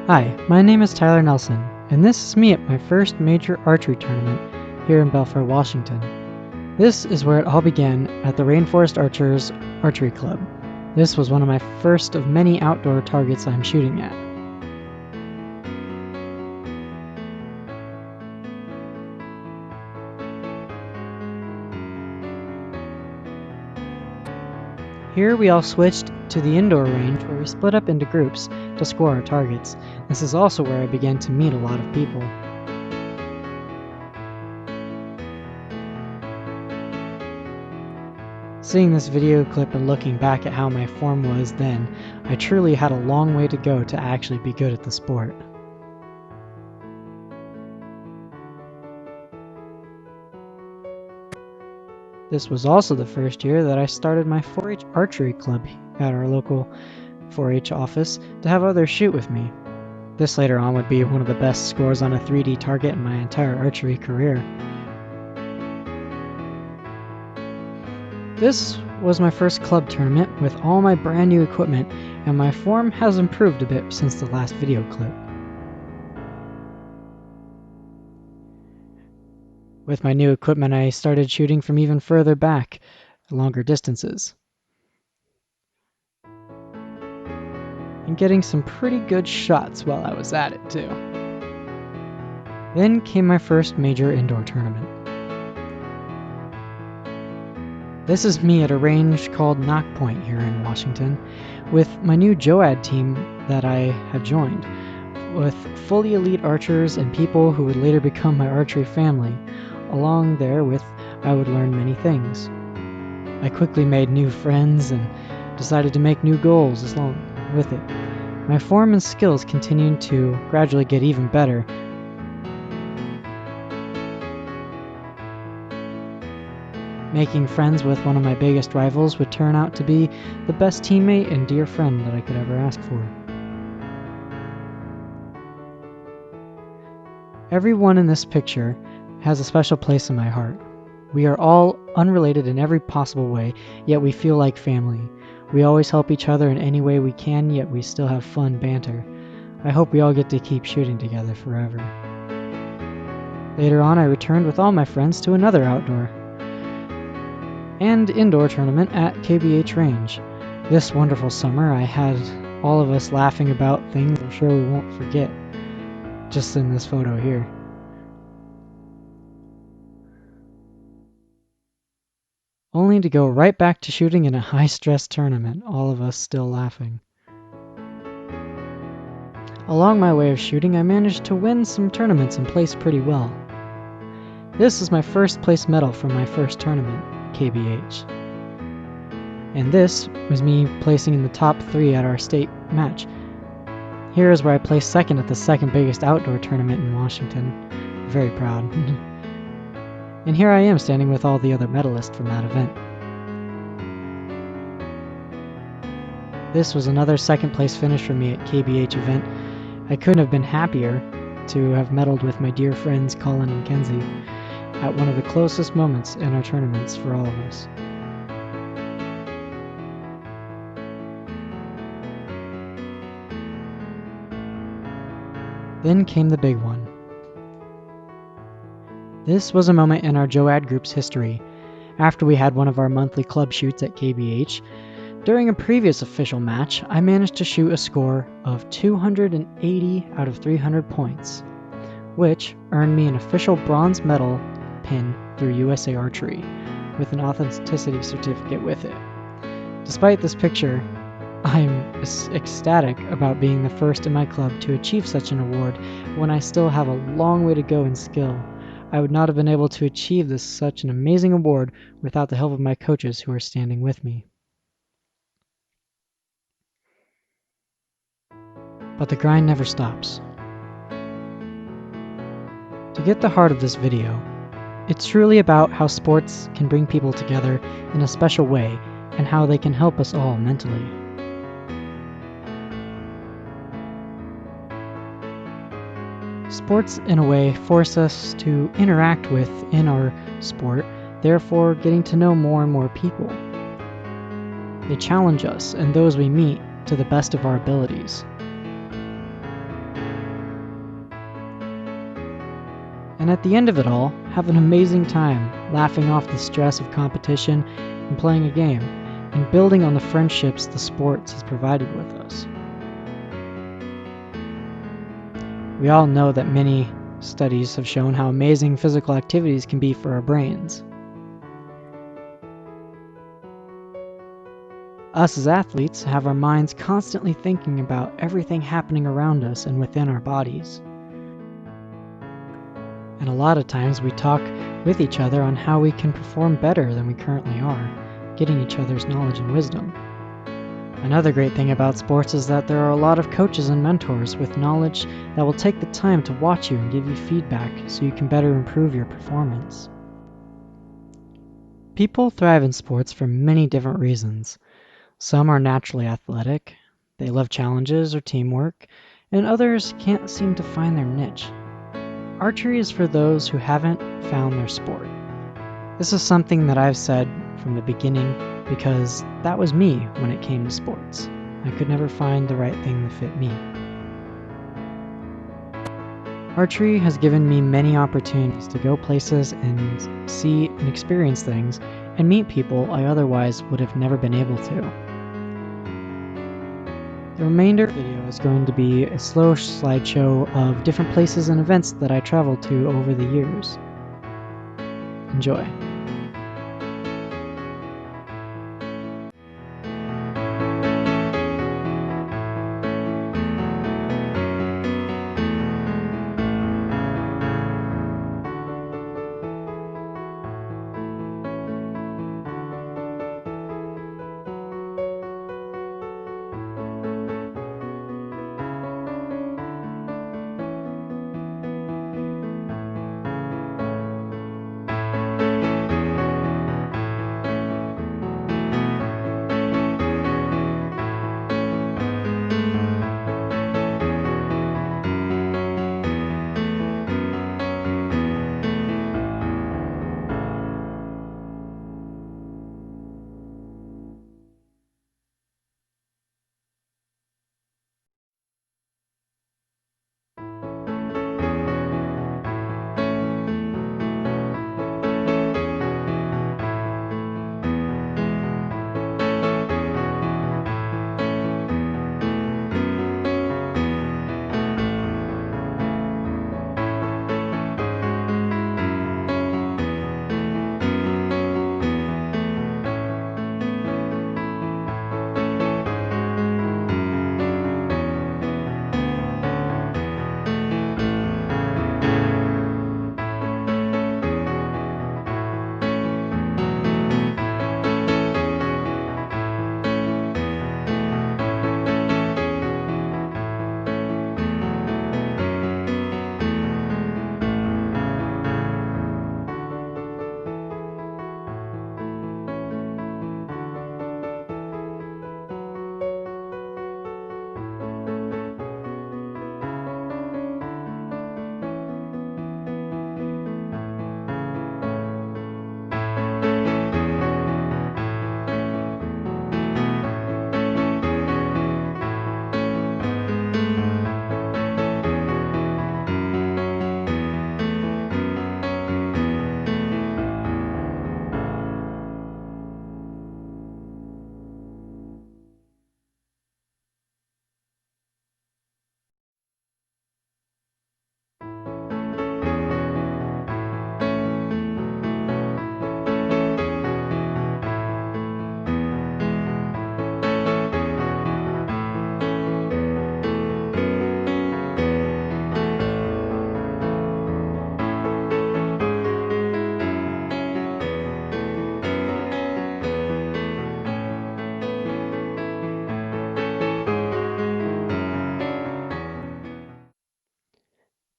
Hi, my name is Tyler Nelson, and this is me at my first major archery tournament here in Belfair, Washington. This is where it all began at the Rainforest Archers Archery Club. This was one of my first of many outdoor targets I'm shooting at. Here we all switched to the indoor range where we split up into groups to score our targets. This is also where I began to meet a lot of people. Seeing this video clip and looking back at how my form was then, I truly had a long way to go to actually be good at the sport. This was also the first year that I started my 4-H archery club at our local 4-H office to have others shoot with me. This later on would be one of the best scores on a 3D target in my entire archery career. This was my first club tournament with all my brand new equipment, and my form has improved a bit since the last video clip. With my new equipment, I started shooting from even further back, longer distances, and getting some pretty good shots while I was at it too. Then came my first major indoor tournament. This is me at a range called Knock Point here in Washington, with my new JOAD team that I have joined, with fully elite archers and people who would later become my archery family. Along there with, I would learn many things. I quickly made new friends and decided to make new goals along with it. My form and skills continued to gradually get even better. Making friends with one of my biggest rivals would turn out to be the best teammate and dear friend that I could ever ask for. Everyone in this picture has a special place in my heart. We are all unrelated in every possible way, yet we feel like family. We always help each other in any way we can, yet we still have fun banter. I hope we all get to keep shooting together forever. Later on, I returned with all my friends to another outdoor and indoor tournament at KBH Range. This wonderful summer, I had all of us laughing about things I'm sure we won't forget, just in this photo here. Only to go right back to shooting in a high-stress tournament, all of us still laughing. Along my way of shooting, I managed to win some tournaments and place pretty well. This is my first place medal from my first tournament, KBH. And this was me placing in the top 3 at our state match. Here is where I placed second at the second biggest outdoor tournament in Washington. Very proud. And here I am standing with all the other medalists from that event. This was another second place finish for me at KBH event. I couldn't have been happier to have medaled with my dear friends Colin and Kenzie at one of the closest moments in our tournaments for all of us. Then came the big one. This was a moment in our JOAD group's history. After we had one of our monthly club shoots at KBH, during a previous official match, I managed to shoot a score of 280 out of 300 points, which earned me an official bronze medal pin through USA Archery, with an authenticity certificate with it. Despite this picture, I'm ecstatic about being the first in my club to achieve such an award when I still have a long way to go in skill. I would not have been able to achieve such an amazing award without the help of my coaches who are standing with me. But the grind never stops. To get the heart of this video, it's truly about how sports can bring people together in a special way and how they can help us all mentally. Sports, in a way, force us to interact with in our sport, therefore getting to know more and more people. They challenge us and those we meet to the best of our abilities. And at the end of it all, have an amazing time, laughing off the stress of competition and playing a game, and building on the friendships the sports has provided with us. We all know that many studies have shown how amazing physical activities can be for our brains. Us as athletes have our minds constantly thinking about everything happening around us and within our bodies. And a lot of times we talk with each other on how we can perform better than we currently are, getting each other's knowledge and wisdom. Another great thing about sports is that there are a lot of coaches and mentors with knowledge that will take the time to watch you and give you feedback so you can better improve your performance. People thrive in sports for many different reasons. Some are naturally athletic, they love challenges or teamwork, and others can't seem to find their niche. Archery is for those who haven't found their sport. This is something that I've said from the beginning because that was me when it came to sports. I could never find the right thing to fit me. Archery has given me many opportunities to go places and see and experience things and meet people I otherwise would have never been able to. The remainder of the video is going to be a slow slideshow of different places and events that I traveled to over the years. Enjoy.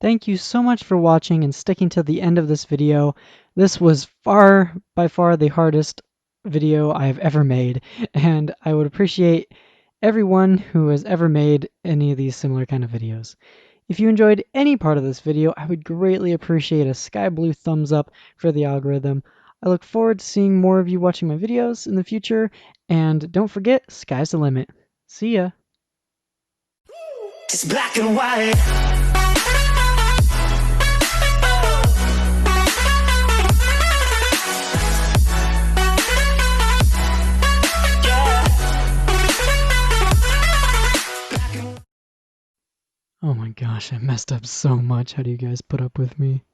Thank you so much for watching and sticking to the end of this video. This was by far the hardest video I have ever made, and I would appreciate everyone who has ever made any of these similar kind of videos. If you enjoyed any part of this video, I would greatly appreciate a sky blue thumbs up for the algorithm. I look forward to seeing more of you watching my videos in the future, and don't forget, sky's the limit. See ya! It's black and white. gosh, I messed up so much. How do you guys put up with me?